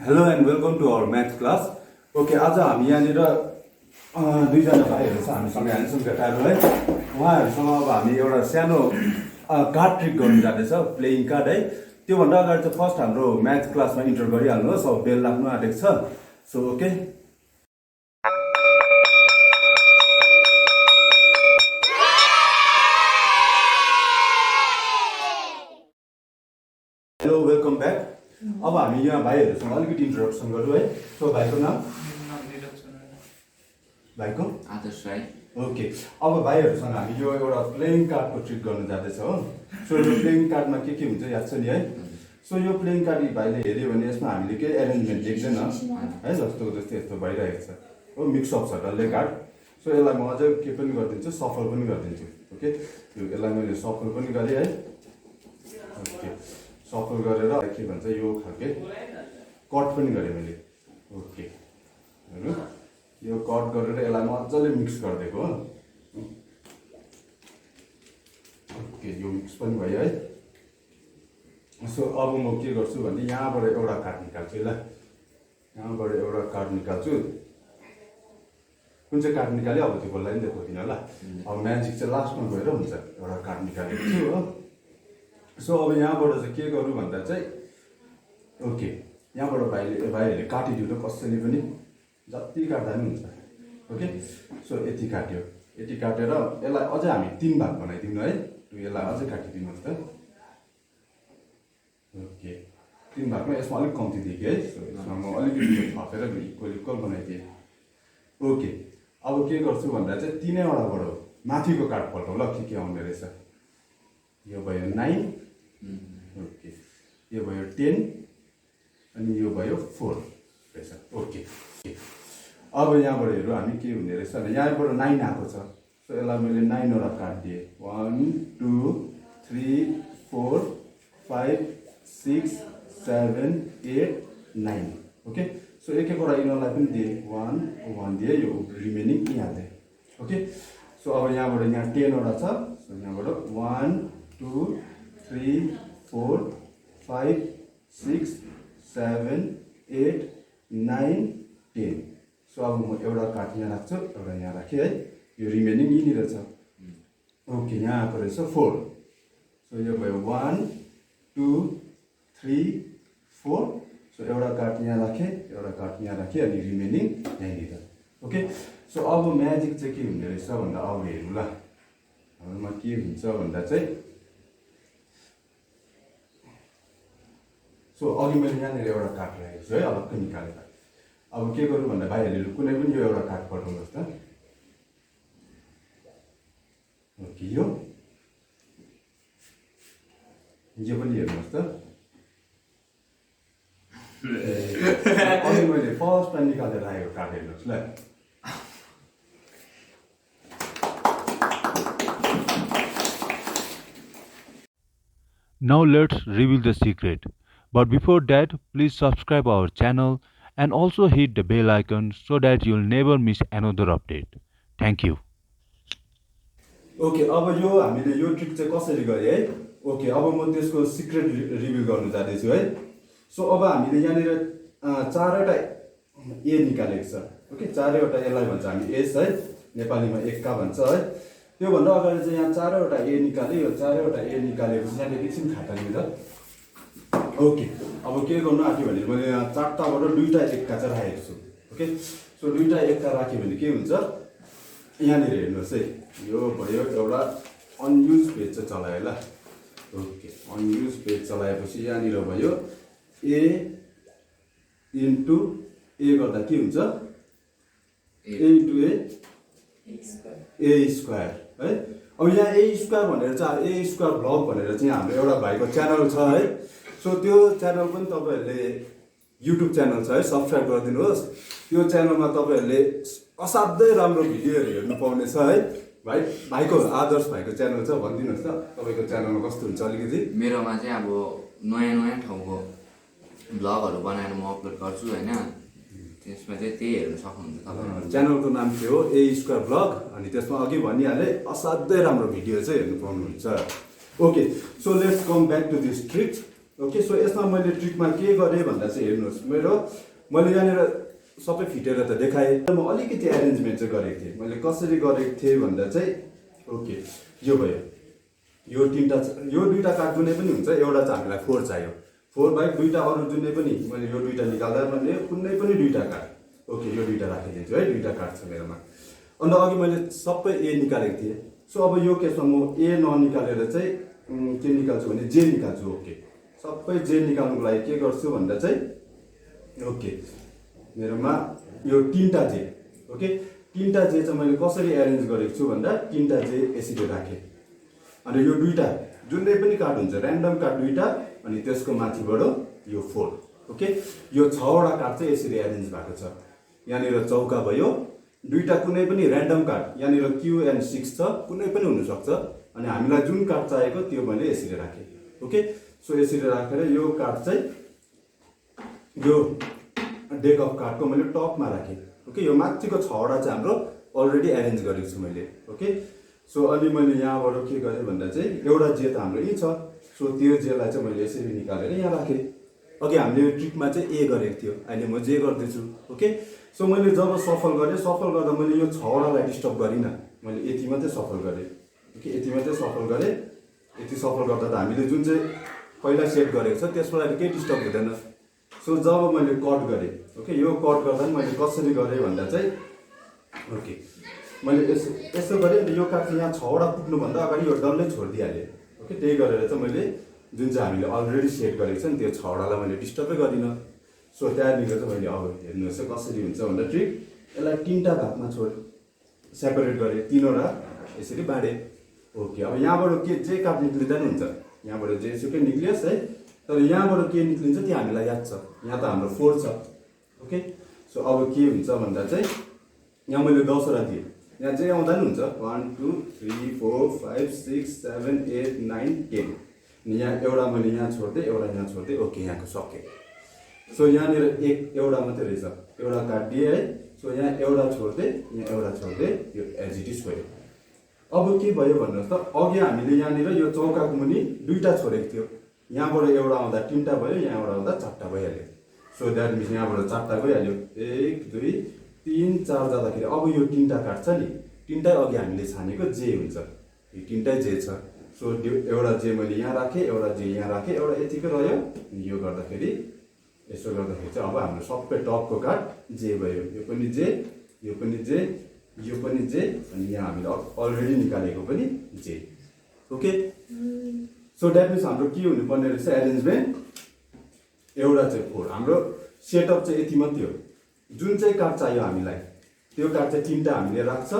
Hello and welcome to our math class. Okay, आज हामी यहाँनिर दुईजना भाइहरू छ हामीसँग ह्यान्डसम केटाहरू है। उहाँहरूसँग अब हामी एउटा सानो कार्ड ट्रिक गर्नु जाँदैछ, प्लेइङ कार्ड है। त्योभन्दा अगाडि चाहिँ फर्स्ट हाम्रो म्याथ क्लासमा इन्टर गरिहाल्नुहोस्। अब बेल लाग्नु आँटेको छ। So okay, hello welcome back. अब हामी यहाँ भाइहरूसँग अलिकति इन्ट्रोडक्सन गरौँ है। सो भाइको नाम? भाइको? आदर्श राई। ओके, अब भाइहरूसँग हामी यो एउटा प्लेइङ कार्डको ट्रिक गर्नु जाँदैछ हो। सो यो प्लेइङ कार्डमा के हुन्छ याद छ नि है। सो यो प्लेइङ कार्ड भाइले हेऱ्यो भने यसमा हामीले केही एरेन्जमेन्ट देख्दैन है, जस्तो जस्तो यस्तो भइरहेको छ हो, मिक्सअप छ डल्लै कार्ड। सो यसलाई म अझै के पनि गरिदिन्छु, सफल पनि गरिदिन्छु। ओके, यसलाई मैले सफल पनि गरेँ है। ओके, सफल गरेर के भन्छ यो खालके कट पनि गरेँ मैले। ओके, हेर्नु यो कट गरेर यसलाई मजाले मिक्स गरिदिएको हो। ओके, यो मिक्स पनि भयो है। सो अब म के गर्छु भने यहाँबाट एउटा कार्ड निकाल्छु। यसलाई यहाँबाट एउटा कार्ड निकाल्छु। कुन चाहिँ कार्ड निकाल्यो अब त्यो बोल्दा नि देखाउँदिनँ होला। अब म्याजिक चाहिँ लास्टमा गएर हुन्छ। एउटा कार्ड निकालेको छु हो। सो अब यहाँबाट चाहिँ के गरौँ भन्दा चाहिँ ओके, यहाँबाट भाइहरूले काटिदिनु कसैले पनि, जति काट्दा पनि हुन्छ। ओके, सो यति काट्यो, यति काटेर यसलाई अझै हामी 3 भाग बनाइदिउँ है। यसलाई अझै काटिदिनुहोस् त। ओके, 3 भागमा यसमा अलिक कम्ती दिएँ है। सो यसमा म अलिकति थपेर इक्वल बनाइदिएँ। ओके, अब के गर्छु भन्दा चाहिँ 3वटाबाट माथिको कार्ड पल्टाउँ ल, के आउने रहेछ। यो भयो 9, ओके, यो भयो 10 अनि यो भयो 4 रहेछ। ओके, अब यहाँबाट हेरौँ हामी के हुने रहेछ भने यहाँबाट 9 आएको छ। सो यसलाई मैले 9वटा कार्ड दिएँ। 1 2 3 4 5 6 7 8 9। ओके, सो एक एकवटा यिनीहरूलाई पनि दिएँ। 1 1 दिएँ, यो रिमेनिङ यहाँ दिएँ। ओके, सो अब यहाँबाट यहाँ 10वटा छ। सो यहाँबाट 1 2 3 4 5 6 7 8 9 10। सो अब म एउटा कार्ड यहाँ राख्छु, एउटा यहाँ राखेँ है। यो रिमेनिङ यहीँनिर छ। ओके, यहाँ आएको रहेछ 4। सो यो भयो 1 2 3 4। सो एउटा कार्ड यहाँ राखेँ, एउटा कार्ड यहाँ राखेँ अनि रिमेनिङ यहीँनिर। ओके, सो अब म्याजिक चाहिँ के हुने रहेछ भन्दा अब हेरौँ ल। हाम्रोमा के हुन्छ भन्दा चाहिँ सो अघि मैले यहाँनिर एउटा कार्ड राखेको छु है, अलग्गै निकालेर। अब के गरौँ भन्दा भाइहरूले कुनै पनि यो एउटा कार्ड पठाउनुहोस् त। ओके, यो पनि हेर्नुहोस् त। अघि मैले फर्स्टमा निकालेर राखेको कार्ड हेर्नुहोस् ल। Now let's reveal the secret. But before that, please subscribe our channel and also hit the bell icon so that you'll never miss another update. Thank you. Okay, अब यो हामीले यो ट्रिक चाहिँ कसरी गरे है। ओके, अब म त्यसको सिक्रेट रिभिल गर्नु जाँदैछु है। सो अब हामीले यहाँनिर 4वटा ए निकालेको छ। ओके, 4वटा यसलाई भन्छ हामी एस है, नेपालीमा एक्का भन्छ है। त्योभन्दा अगाडि चाहिँ यहाँ 4वटा ए निकाल्यो। यो 4वटा ए निकालेपछि यहाँनिर एकछिन खाटानिर। ओके, अब के गर्नु आँट्यो भने मैले यहाँ 4टाबाट 2टा एक्का चाहिँ राखेको छु। ओके, सो 2टा एक्का राख्यो भने के हुन्छ यहाँनिर हेर्नुहोस् है। यो भयो एउटा अनयुज पेज चाहिँ चलायो ल। ओके, अनयुज पेज चलाएपछि यहाँनिर भयो ए इन्टु ए गर्दा के हुन्छ ए इन्टु ए स्क्वायर है। अब यहाँ ए स्क्वायर भनेर चाहिँ ए स्क्वायर ब्लग भनेर चाहिँ हाम्रो एउटा भाइको च्यानल छ है। सो त्यो च्यानल पनि तपाईँहरूले युट्युब च्यानल छ है, सब्सक्राइब गरिदिनुहोस्। त्यो च्यानलमा तपाईँहरूले असाध्यै राम्रो भिडियोहरू हेर्नु पाउनेछ है। भाइको आदर्श भाइको च्यानल छ, भनिदिनुहोस् त तपाईँको च्यानलमा कस्तो हुन्छ अलिकति। मेरोमा चाहिँ अब नयाँ ठाउँको भ्लगहरू बनाएर म अपलोड गर्छु होइन। त्यसमा चाहिँ त्यही हेर्नु सक्नुहुन्छ तपाईँ। च्यानलको नाम के हो? ए स्क्वायर ब्लग। अनि त्यसमा अघि भनिहालेँ असाध्यै राम्रो भिडियो चाहिँ हेर्नु पाउनुहुन्छ। Okay, so let's come back to this trick. Okay so यसमा मैले ट्रिकमा के गरेँ भन्दा चाहिँ हेर्नुहोस् मैले यहाँनिर सबै फिटेर त देखाएँ म अलिकति एरेन्जमेन्ट चाहिँ गरेको थिएँ मैले कसरी गरेको थिएँ भन्दा चाहिँ ओके यो भयो यो दुईवटा कार्ड जुनै पनि हुन्छ एउटा चाहिँ हामीलाई 4 चाहियो 4 बाहेक दुईवटा अरू जुनै पनि मैले यो दुईवटा निकाल्दा मैले कुनै पनि दुईवटा कार्ड ओके यो दुईवटा राखिदिन्छु है दुईवटा कार्ड छ मेरोमा अन्त अघि मैले सबै ए निकालेको थिएँ सो अब यो केसमा म ए ननिकालेर चाहिँ के निकाल्छु भने जे निकाल्छु ओके सबै जे निकाल्नुको लागि के गर्छु भन्दा चाहिँ ओके मेरोमा यो 3टा जे ओके 3टा जे चाहिँ मैले कसरी एरेन्ज गरेको छु भन्दा 3टा जे यसरी राखेँ अनि यो दुईवटा जुनै पनि कार्ड हुन्छ ऱ्यान्डम कार्ड दुईवटा अनि त्यसको माथिबाट यो 4 ओके यो 6वटा कार्ड चाहिँ यसरी एरेन्ज भएको छ यहाँनिर चौका भयो दुईवटा कुनै पनि ऱ्यान्डम कार्ड यहाँनिर क्यु एन्ड 6 छ कुनै पनि हुनसक्छ अनि हामीलाई जुन कार्ड चाहिएको त्यो मैले यसरी राखेँ ओके सो यसरी राखेर यो कार्ड चाहिँ यो डेक अफ कार्डको मैले टपमा राखेँ ओके यो माथिको 6वटा चाहिँ हाम्रो अलरेडी एरेन्ज गरेको छु मैले ओके सो अनि मैले यहाँबाट के गरेँ भन्दा चाहिँ एउटा जे त हाम्रो यहीँ छ सो त्यो जेलाई चाहिँ मैले यसरी निकालेर यहाँ राखेँ अघि हामीले यो ट्रिकमा चाहिँ ए गरेको थियो अहिले म जे गर्दैछु ओके सो मैले जब सफल गरेँ सफल गर्दा मैले यो 6वटालाई डिस्टर्ब गरिनँ मैले यति मात्रै सफल गरेँ ओके यति मात्रै सफल गरेँ यति सफल गर्दा त हामीले जुन चाहिँ पहिला सेट गरेको छ त्यसबाट केही डिस्टर्ब हुँदैन सो जब मैले कट गरेँ ओके यो कट गर्दा पनि मैले कसरी गरेँ भन्दा चाहिँ ओके मैले यसो गरेँ अनि यो कार्ड चाहिँ यहाँ 6वटा पुग्नुभन्दा अगाडि यो डल्लै छोडिदिइहालेँ ओके त्यही गरेर चाहिँ मैले जुन चाहिँ हामीले अलरेडी सेट गरेको छ नि त्यो 6वटालाई मैले डिस्टर्बै गरिनँ सो त्यहाँनिर चाहिँ मैले अब हेर्नुहोस् कसरी हुन्छ भन्दा ट्रिक यसलाई 3टा भागमा सेपरेट गरेँ 3वटा यसरी बाँडेँ ओके अब यहाँबाट के जे कार्ड निक्लिँदा नि हुन्छ यहाँबाट जेसुकै निक्लियोस् है तर यहाँबाट के निक्लिन्छ त्यो हामीलाई याद छ यहाँ त हाम्रो 4 छ ओके सो अब के हुन्छ भन्दा चाहिँ यहाँ मैले 10वटा दिएँ यहाँ जे आउँदा नि हुन्छ 1 2 3 4 5 6 7 8 9 10 अनि यहाँ एउटा मैले यहाँ छोडिदिएँ एउटा यहाँ छोडिदिएँ ओके यहाँको सकेँ सो यहाँनिर एउटा मात्रै रहेछ एउटा काटिदिएँ है सो यहाँ एउटा छोडिदिएँ यहाँ एउटा छोडिदिएँ यो एज इट इज भयो अब के भयो भन्नुहोस् त अघि हामीले यहाँनिर यो चौकाको मुनि दुईवटा छोडेको थियो यहाँबाट एउटा आउँदा 3टा भयो यहाँबाट आउँदा 4टा भइहाल्यो सो द्याट मिन्स यहाँबाट 4टा गइहाल्यो 1 2 3 4 जाँदाखेरि अब यो 3टा कार्ड छ नि 3टै अघि हामीले छानेको जे हुन्छ यो 3टै जे छ सो एउटा जे मैले यहाँ राखेँ एउटा जे यहाँ राखेँ एउटा यतिकै रह्यो अनि यो गर्दाखेरि यसो गर्दाखेरि चाहिँ अब हाम्रो सबै टपको कार्ड जे भयो यो पनि जे यो पनि जे यो पनि जे अनि यहाँ हामीले अलरेडी निकालेको पनि जे ओके सो द्याट मिन्स हाम्रो के हुनुपर्ने रहेछ एरेन्जमेन्ट एउटा चाहिँ 4 हाम्रो सेटअप चाहिँ यति मात्रै हो जुन चाहिँ कार्ड चाहियो हामीलाई त्यो कार्ड चाहिँ 3टा हामीले राख्छ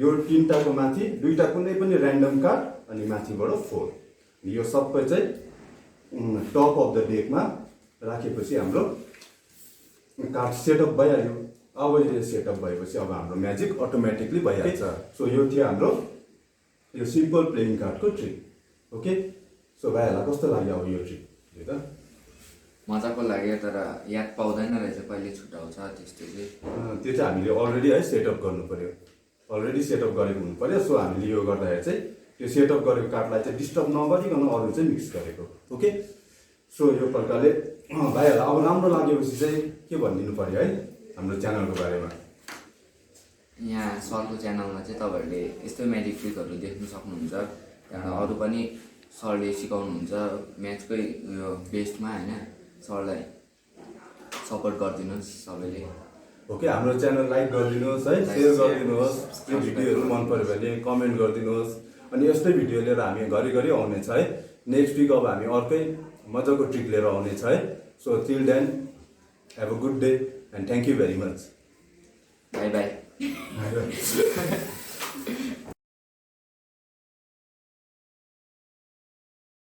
यो 3टाको माथि दुईवटा कुनै पनि ऱ्यान्डम कार्ड अनि माथिबाट 4 यो सबै चाहिँ टप अफ द डेकमा राखेपछि हाम्रो कार्ड सेटअप भइहाल्यो अब यो सेटअप भएपछि अब हाम्रो म्याजिक अटोमेटिकली भइहाल्छ सो यो थियो हाम्रो यो सिम्पल प्लेइङ कार्डको ट्रिक ओके सो भाइहरूलाई कस्तो लाग्यो अब यो ट्रिक त मजाको लाग्यो तर याद पाउँदैन रहेछ कहिले छुट्याउँछ त्यस्तो चाहिँ त्यो चाहिँ हामीले अलरेडी है सेटअप गर्नु पर्यो अलरेडी सेटअप गरेको हुनु पर्यो सो हामीले यो गर्दाखेरि चाहिँ त्यो सेटअप गरेको कार्डलाई चाहिँ डिस्टर्ब नगरिकन अरू चाहिँ मिक्स गरेको ओके सो यो प्रकारले भाइहरूलाई अब राम्रो लागेपछि चाहिँ के भनिदिनु पर्यो है हाम्रो च्यानलको बारेमा यहाँ सरको च्यानलमा चाहिँ तपाईँहरूले यस्तो म्याजिक ट्रिकहरू देख्न सक्नुहुन्छ त्यहाँबाट अरू पनि सरले सिकाउनुहुन्छ म्याचकै उयो बेस्टमा होइन सरलाई सपोर्ट गरिदिनुहोस् सबैले ओके हाम्रो च्यानल लाइक गरिदिनुहोस् है सेयर गरिदिनुहोस् यो भिडियोहरू मन पऱ्यो भने कमेन्ट गरिदिनुहोस् अनि यस्तै भिडियो लिएर हामी घरिघरि आउनेछ है नेक्स्ट विक अब हामी अर्कै मजाको ट्रिक लिएर आउनेछ है so till then have a good day and thank you very much bye by